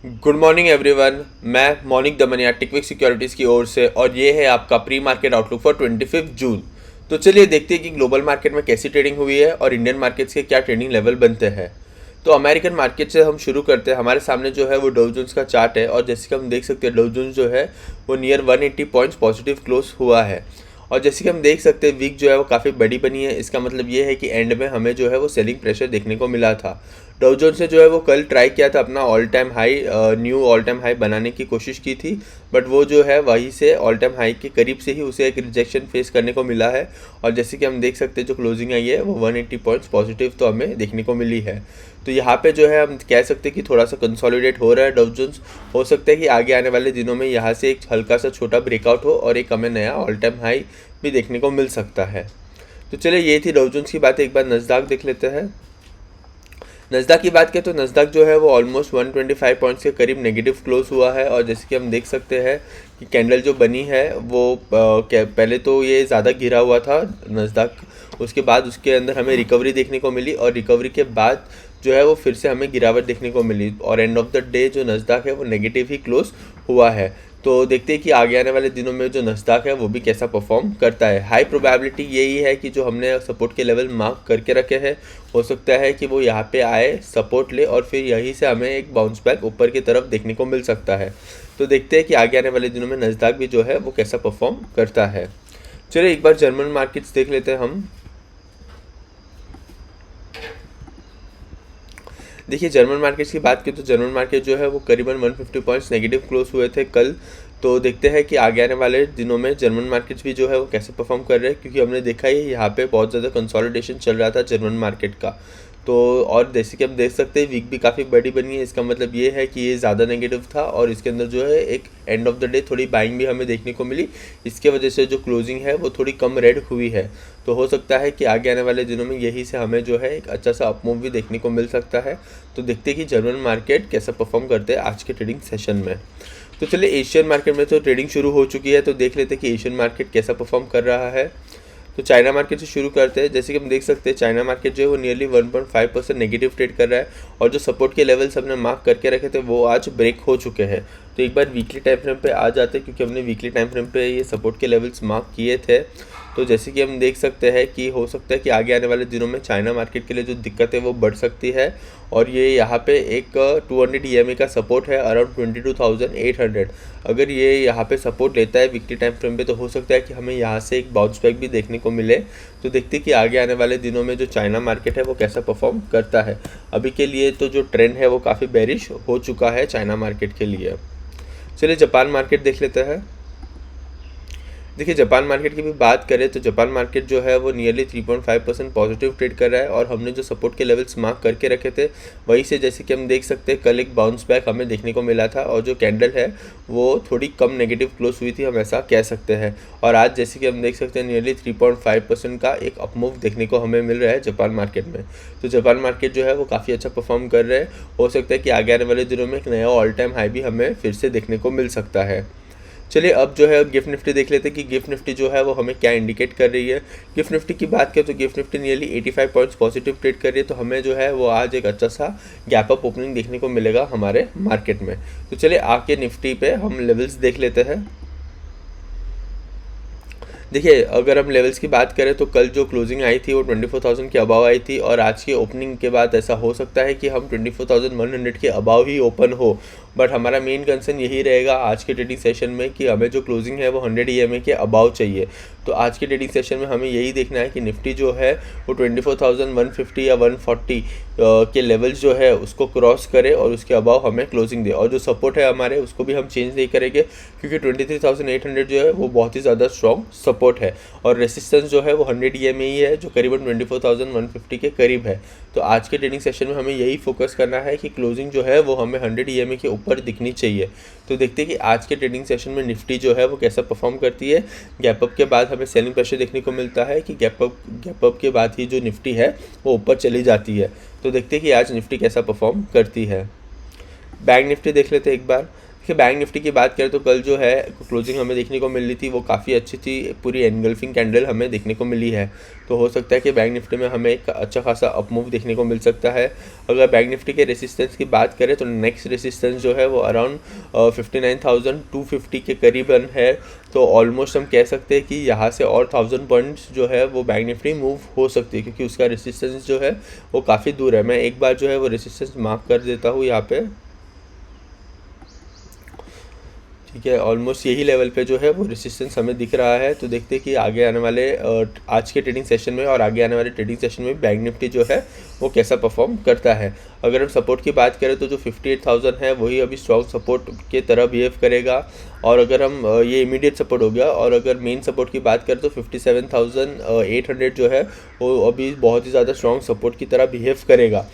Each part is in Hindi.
Good morning everyone. मैं मॉर्निंग दमनिया टिकविक सिक्योरिटीज़ की ओर से और ये है आपका प्री मार्केट आउटलुक फॉर 25 जून। तो चलिए देखते हैं कि ग्लोबल मार्केट में कैसी ट्रेडिंग हुई है और इंडियन मार्केट्स के क्या ट्रेडिंग लेवल बनते हैं। तो अमेरिकन मार्केट से हम शुरू करते हैं। हमारे सामने जो है वो डाउ जोन्स का चार्ट है और जैसे कि हम देख सकते हैं डाउ जोन्स जो है वो नियर 180 पॉइंट्स पॉजिटिव क्लोज हुआ है। और जैसे कि हम देख सकते हैं वीक जो है वो काफ़ी बड़ी बनी है। इसका मतलब ये है कि एंड में हमें जो है वो सेलिंग प्रेशर देखने को मिला था। डाउ जोन्स ने जो है वो कल ट्राई किया था अपना all time high, knew all time high बनाने की कोशिश की थी, बट वो जो है वहीं से ऑल टाइम हाई के करीब से ही उसे एक रिजेक्शन फेस करने को मिला है। और जैसे कि हम देख सकते हैं जो क्लोजिंग आई है वो 180 पॉइंट्स पॉजिटिव तो हमें देखने को मिली है। तो यहाँ पे जो है हम कह सकते हैं कि थोड़ा सा कंसोलिडेट हो रहा है डाउ जोन्स। हो सकता है कि आगे आने वाले दिनों में यहाँ से एक हल्का सा छोटा ब्रेकआउट हो और एक हमें नया ऑल टाइम हाई भी देखने को मिल सकता है। तो चलिए ये थी डाउ जोन्स की बात। एक बार नस्दाक देख लेते हैं। नस्दाक की बात करें तो नस्दाक जो है वो ऑलमोस्ट 125 पॉइंट्स के करीब नेगेटिव क्लोज हुआ है। और जैसे कि हम देख सकते हैं कि कैंडल जो बनी है वो पहले तो ये ज़्यादा गिरा हुआ था नस्दाक, उसके बाद उसके अंदर हमें रिकवरी देखने को मिली और रिकवरी के बाद जो है वो फिर से हमें गिरावट देखने को मिली और एंड ऑफ द डे जो नस्दाक है वो नेगेटिव ही क्लोज हुआ है। तो देखते हैं कि आगे आने वाले दिनों में जो नस्दाक है वो भी कैसा परफॉर्म करता है। हाई प्रोबेबिलिटी यही है कि जो हमने सपोर्ट के लेवल मार्क करके रखे हैं हो सकता है कि वो यहाँ पे आए, सपोर्ट ले और फिर यहीं से हमें एक बाउंस बैक ऊपर की तरफ देखने को मिल सकता है। तो देखते हैं कि आगे आने वाले दिनों में नस्दाक भी जो है वो कैसा परफॉर्म करता है। चलिए एक बार जर्मन मार्केट्स देख लेते हैं हम। देखिए जर्मन मार्केट्स की बात की तो जर्मन मार्केट जो है वो करीबन 150 पॉइंट्स नेगेटिव क्लोज हुए थे कल। तो देखते हैं कि आगे आने वाले दिनों में जर्मन मार्केट्स भी जो है वो कैसे परफॉर्म कर रहे हैं, क्योंकि हमने देखा ही यहाँ पे बहुत ज़्यादा कंसोलिडेशन चल रहा था जर्मन मार्केट का। तो और जैसे कि हम देख सकते हैं वीक भी काफ़ी बड़ी बनी है। इसका मतलब ये है कि ये ज़्यादा नेगेटिव था और इसके अंदर जो है एक एंड ऑफ द डे थोड़ी बाइंग भी हमें देखने को मिली। इसके वजह से जो क्लोजिंग है वो थोड़ी कम रेड हुई है। तो हो सकता है कि आगे आने वाले दिनों में यही से हमें जो है एक अच्छा सा अपमूव भी देखने को मिल सकता है। तो देखते हैं कि जर्मन मार्केट कैसा परफॉर्म करते हैं आज के ट्रेडिंग सेशन में। तो चलिए एशियन मार्केट में तो ट्रेडिंग शुरू हो चुकी है, तो देख लेते हैं कि एशियन मार्केट कैसा परफॉर्म कर रहा है। तो चाइना मार्केट से शुरू करते हैं। जैसे कि हम देख सकते हैं चाइना मार्केट जो है वो नियरली 1.5% नेगेटिव ट्रेड कर रहा है और जो सपोर्ट के लेवल्स हमने मार्क करके रखे थे वो आज ब्रेक हो चुके हैं। तो एक बार वीकली टाइम फ्रेम पे आ जाते हैं, क्योंकि हमने वीकली टाइम फ्रेम पे ये सपोर्ट के लेवल्स मार्क किए थे। तो जैसे कि हम देख सकते हैं कि हो सकता है कि आगे आने वाले दिनों में चाइना मार्केट के लिए जो दिक्कत है वो बढ़ सकती है। और ये यहाँ पे एक 200 EMA का सपोर्ट है अराउंड 22,800। अगर ये यहाँ पे सपोर्ट लेता है वीकली टाइम फ्रेम पे तो हो सकता है कि हमें यहाँ से एक बाउंस बैक भी देखने को मिले। तो देखते हैं कि आगे आने वाले दिनों में जो चाइना मार्केट है वो कैसा परफॉर्म करता है। अभी के लिए तो जो ट्रेंड है वो काफ़ी बेरिश हो चुका है चाइना मार्केट के लिए। चलिए जापान मार्केट देख लेते हैं। देखिए जापान मार्केट की भी बात करें तो जापान मार्केट जो है वो नियरली 3.5% पॉजिटिव ट्रेड कर रहा है और हमने जो सपोर्ट के लेवल्स मार्क करके रखे थे वहीं से जैसे कि हम देख सकते हैं कल एक बाउंस बैक हमें देखने को मिला था और जो कैंडल है वो थोड़ी कम नेगेटिव क्लोज हुई थी, हम ऐसा कह सकते हैं। और आज जैसे कि हम देख सकते हैं नियरली 3.5% का एक अपमूव देखने को हमें मिल रहा है जापान मार्केट में। तो जापान मार्केट जो है वो काफ़ी अच्छा परफॉर्म कर रहे हैं। हो सकता है कि आगे आने वाले दिनों में एक नया ऑल टाइम हाई भी हमें फिर से देखने को मिल सकता है। चलिए अब जो है गिफ्ट निफ्टी देख लेते हैं कि गिफ्ट निफ्टी जो है वो हमें क्या इंडिकेट कर रही है। गिफ्ट निफ्टी की बात करें तो gift Nifty nearly 85 points positive trade कर रही है। तो हमें जो है वो आज एक अच्छा सा गैप अप ओपनिंग देखने को मिलेगा हमारे मार्केट में। तो चलिए आके निफ्टी पे हम लेवल्स देख लेते हैं। देखिए अगर हम लेवल्स की बात करें तो कल जो क्लोजिंग आई थी वो 24,000 के अबाव आई थी और आज की ओपनिंग के बाद ऐसा हो सकता है कि हम 24,100 के अबाव ही ओपन हो। बट हमारा मेन कंसर्न यही रहेगा आज के ट्रेडिंग सेशन में कि हमें जो क्लोजिंग है वो 100 EMA के अबाव चाहिए। तो आज के ट्रेडिंग सेशन में हमें यही देखना है कि निफ्टी जो है वो 24,150 या 140 के लेवल्स जो है उसको क्रॉस करे और उसके अबाव हमें क्लोजिंग दे। और जो सपोर्ट है हमारे उसको भी हम चेंज नहीं करेंगे, क्योंकि 23,800 जो है वो बहुत ही ज़्यादा स्ट्रॉन्ग सपोर्ट है और रेसिस्टेंस जो है वो 100 EMA ही है जो करीबन 24,150 के करीब है। तो आज के ट्रेडिंग सेशन में हमें यही फोकस करना है कि क्लोजिंग जो है वो हमें 100 EMA के ऊपर दिखनी चाहिए। तो देखते हैं कि आज के ट्रेडिंग सेशन में निफ्टी जो है वो कैसा परफॉर्म करती है। गैप अप के बाद हमें सेलिंग प्रेशर देखने को मिलता है कि गैप अप के बाद ही जो निफ्टी है वो ऊपर चली जाती है। तो देखते हैं कि आज निफ्टी कैसा परफॉर्म करती है। बैंक निफ्टी देख लेते हैं एक बार। देखिए बैंक निफ्टी की बात करें तो कल जो है क्लोजिंग हमें देखने को मिल रही थी वो काफ़ी अच्छी थी, पूरी एनगल्फिंग कैंडल हमें देखने को मिली है। तो हो सकता है कि बैंक निफ्टी में हमें एक अच्छा खासा अप मूव देखने को मिल सकता है। अगर बैंक निफ्टी के रेसिस्टेंस की बात करें तो नेक्स्ट रेसिस्टेंस जो है वो अराउंड 59,250 के करीबन है। तो ऑलमोस्ट हम कह सकते हैं कि यहाँ से और 1000 पॉइंट्स जो है वो बैंक निफ्टी मूव हो सकती है, क्योंकि उसका रेसिस्टेंस जो है वो काफ़ी दूर है। मैं एक बार जो है वो रेसिस्टेंस मार्क कर देता हूँ यहाँ पे, ठीक है। ऑलमोस्ट यही लेवल पे जो है वो रेसिस्टेंस हमें दिख रहा है। तो देखते हैं कि आगे आने वाले आज के ट्रेडिंग सेशन में और आगे आने वाले ट्रेडिंग सेशन में बैंक निफ्टी जो है वो कैसा परफॉर्म करता है। अगर हम सपोर्ट की बात करें तो जो 58,000 है वही अभी स्ट्रॉन्ग सपोर्ट के तरह बिहेव करेगा। और अगर हम ये इमीडिएट सपोर्ट हो गया, और अगर मेन सपोर्ट की बात करें तो 57,800 जो है वो अभी बहुत ही ज़्यादा स्ट्रॉन्ग सपोर्ट की तरह बिहेव करेगा।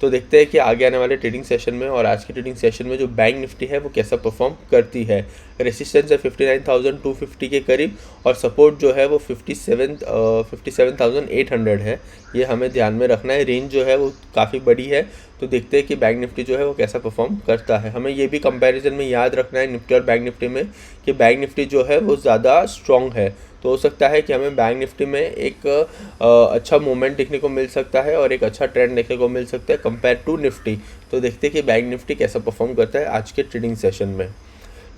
तो देखते हैं कि आगे आने वाले ट्रेडिंग सेशन में और आज के ट्रेडिंग सेशन में जो बैंक निफ्टी है वो कैसा परफॉर्म करती है। रेसिस्टेंस है 59,250 के करीब, और सपोर्ट जो है वो 57,800 है। ये हमें ध्यान में रखना है। रेंज जो है वो काफ़ी बड़ी है। तो देखते हैं कि बैंक निफ्टी जो है वो कैसा परफॉर्म करता है। हमें ये भी कंपैरिजन में याद रखना है निफ्टी और बैंक निफ्टी में कि बैंक निफ्टी जो है वो ज़्यादा स्ट्रॉन्ग है। तो हो सकता है कि हमें बैंक निफ्टी में एक अच्छा मूवमेंट देखने को मिल सकता है और एक अच्छा ट्रेंड देखने को मिल सकता है कंपेयर टू निफ्टी। तो देखते हैं कि बैंक निफ्टी कैसा परफॉर्म करता है आज के ट्रेडिंग सेशन में।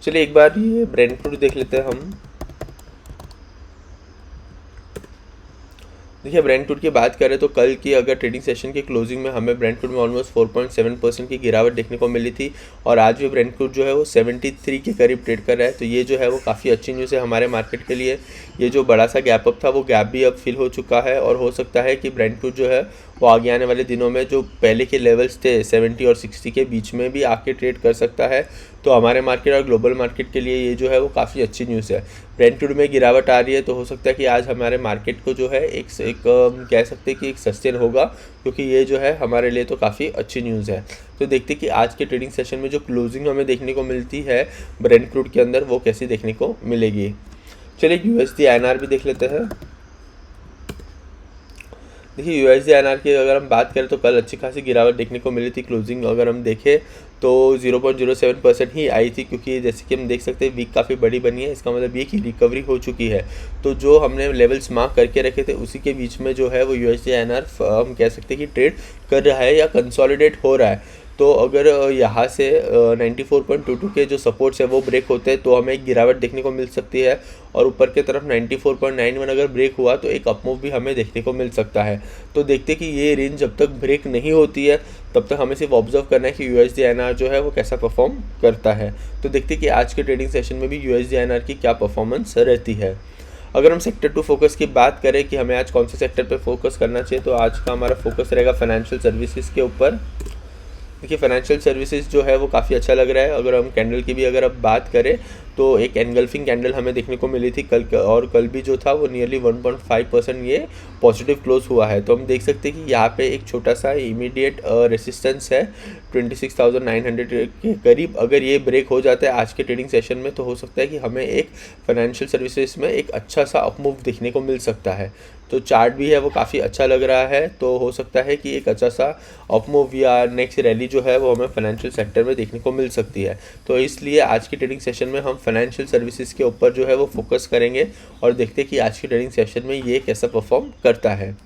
चलिए एक बार ये ब्रेंटफूड देख लेते हैं हम। देखिए ब्रेंटफूड की बात करें तो कल की अगर ट्रेडिंग सेशन की क्लोजिंग में हमें ब्रेंटफूड में ऑलमोस्ट 4.7% की गिरावट देखने को मिली थी, और आज भी ब्रेंटफूड जो है वो 73 के करीब ट्रेड कर रहा है। तो ये जो है वो काफ़ी अच्छी न्यूज़ है हमारे मार्केट के लिए। ये जो बड़ा सा गैप अप था वो गैप भी अब फिल हो चुका है, और हो सकता है कि ब्रेंटफूड जो है वो आगे आने वाले दिनों में जो पहले के लेवल्स थे 70 और 60 के बीच में भी आके ट्रेड कर सकता है। तो हमारे मार्केट और ग्लोबल मार्केट के लिए ये जो है वो काफ़ी अच्छी न्यूज़ है। ब्रेंटफूड में गिरावट आ रही है तो हो सकता है कि आज हमारे मार्केट को जो है एक कह सकते हैं कि एक सस्टेन होगा, क्योंकि ये जो है हमारे लिए तो काफ़ी अच्छी न्यूज़ है। तो देखते हैं कि आज के ट्रेडिंग सेशन में जो क्लोजिंग हमें देखने को मिलती है ब्रेंटफूड के अंदर वो कैसी देखने को मिलेगी। चलिए USD INR भी देख लेते हैं। देखिए USD INR की अगर हम बात करें तो कल अच्छी खासी गिरावट देखने को मिली थी। क्लोजिंग अगर हम देखें तो 0.07% ही आई थी, क्योंकि जैसे कि हम देख सकते हैं वीक काफ़ी बड़ी बनी है। इसका मतलब ये कि रिकवरी हो चुकी है। तो जो हमने लेवल्स मार्क करके रखे थे उसी के बीच में जो है वो USD INR हम कह सकते हैं कि ट्रेड कर रहा है या कंसोलिडेट हो रहा है। तो अगर यहाँ से 94.22 के जो सपोर्ट्स है वो ब्रेक होते हैं तो हमें एक गिरावट देखने को मिल सकती है, और ऊपर की तरफ 94.91 अगर ब्रेक हुआ तो एक अपमूव भी हमें देखने को मिल सकता है। तो देखते कि ये रेंज जब तक ब्रेक नहीं होती है तब तक हमें सिर्फ ऑब्जर्व करना है कि USD INR जो है वो कैसा परफॉर्म करता है। तो देखते कि आज के ट्रेडिंग सेशन में भी USD INR की क्या परफॉर्मेंस रहती है। अगर हम सेक्टर टू फोकस की बात करें कि हमें आज कौन से सेक्टर पे फोकस करना चाहिए, तो आज का हमारा फोकस रहेगा फाइनेंशियल सर्विसेज के ऊपर। देखिए फाइनेंशियल सर्विसेज जो है वो काफ़ी अच्छा लग रहा है। अगर हम कैंडल की भी अगर अब बात करें तो एक एनगल्फिंग कैंडल हमें देखने को मिली थी कल, और कल भी जो था वो नियरली 1.5% ये पॉजिटिव क्लोज हुआ है। तो हम देख सकते हैं कि यहाँ पे एक छोटा सा इमीडिएट रेसिस्टेंस है 26,900 के करीब। अगर ये ब्रेक हो जाता है आज के ट्रेडिंग सेशन में तो हो सकता है कि हमें एक फाइनेंशियल सर्विसेज में एक अच्छा सा अपमूव देखने को मिल सकता है। तो चार्ट भी है वो काफ़ी अच्छा लग रहा है। तो हो सकता है कि एक अच्छा सा अपमूव या नेक्स्ट रैली जो है वो हमें फाइनेंशियल सेक्टर में देखने को मिल सकती है। तो इसलिए आज की ट्रेडिंग सेशन में हम फाइनेंशियल सर्विसेज के ऊपर जो है वो फोकस करेंगे और देखते हैं कि आज की ट्रेडिंग सेशन में ये कैसा परफॉर्म करता है।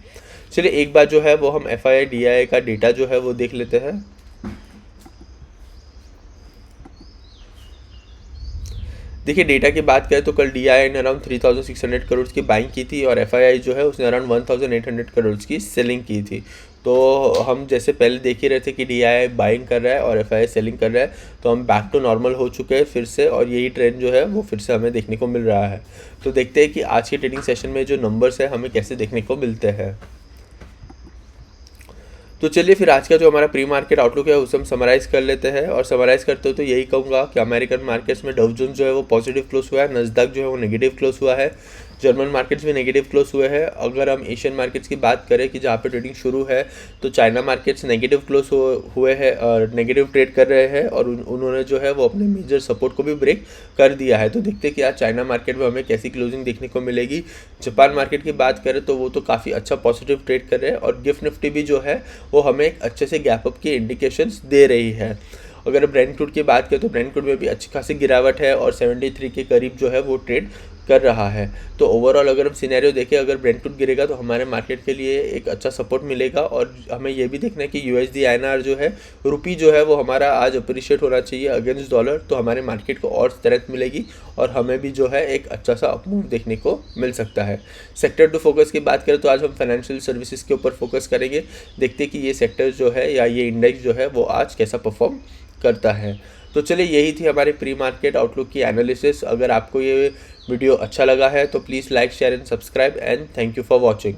चलिए एक बार जो है वो हम FII DII का डेटा जो है वो देख लेते हैं। देखिए डेटा की बात करें तो कल DII ने अराउंड 3,600 करोड़ की बाइंग की थी और FII जो है उसने अराउंड 1,800 करोड़ की सेलिंग की थी। तो हम जैसे पहले देख ही रहे थे कि DII बाइंग कर रहा है और FII सेलिंग कर रहा है, तो हम बैक टू नॉर्मल हो चुके हैं फिर से, और यही ट्रेंड जो है वो फिर से हमें देखने को मिल रहा है। तो देखते हैं कि आज के ट्रेडिंग सेशन में जो नंबर्स है हमें कैसे देखने को मिलते हैं। तो चलिए फिर आज का जो हमारा प्री मार्केट आउटलुक है उसे हम समराइज़ कर लेते हैं। और समराइज़ करते हो तो यही कहूँगा कि अमेरिकन मार्केट्स में डाउ जोन्स जो है वो पॉजिटिव क्लोज हुआ है, नस्डैक जो है वो नेगेटिव क्लोज हुआ है, जर्मन मार्केट्स भी नेगेटिव क्लोज हुए हैं। अगर हम एशियन मार्केट्स की बात करें कि जहाँ पे ट्रेडिंग शुरू है तो चाइना मार्केट्स नेगेटिव क्लोज हुए हैं और नेगेटिव ट्रेड कर रहे हैं, और उन्होंने जो है वो अपने मेजर सपोर्ट को भी ब्रेक कर दिया है। तो देखते हैं कि आज चाइना मार्केट में हमें कैसी क्लोजिंग देखने को मिलेगी। जापान मार्केट की बात करें तो वो तो काफ़ी अच्छा पॉजिटिव ट्रेड कर रहे हैं, और गिफ्ट निफ्टी भी जो है वो हमें एक अच्छे से गैप अप की इंडिकेशंस दे रही है। अगर ब्रेंट क्रूड की बात करें तो ब्रेंट क्रूड में भी अच्छी खासी गिरावट है और 73 के करीब जो है वो ट्रेड कर रहा है। तो ओवरऑल अगर हम सिनेरियो देखें, अगर ब्रेंट क्रूड गिरेगा तो हमारे मार्केट के लिए एक अच्छा सपोर्ट मिलेगा। और हमें ये भी देखना है कि USD INR जो है, रुपी जो है वो हमारा आज अप्रिशिएट होना चाहिए अगेंस्ट डॉलर, तो हमारे मार्केट को और स्ट्रेंथ मिलेगी और हमें भी जो है एक अच्छा सा अपमूव देखने को मिल सकता है। सेक्टर टू फोकस की बात करें तो आज हम फाइनेंशियल सर्विसेज के ऊपर फोकस करेंगे। देखते कि ये सेक्टर जो है या ये इंडेक्स जो है वो आज कैसा परफॉर्म करता है। तो चलिए, यही थी हमारी प्री मार्केट आउटलुक की एनालिसिस। अगर आपको ये वीडियो अच्छा लगा है तो please like, share and subscribe, and thank you for watching.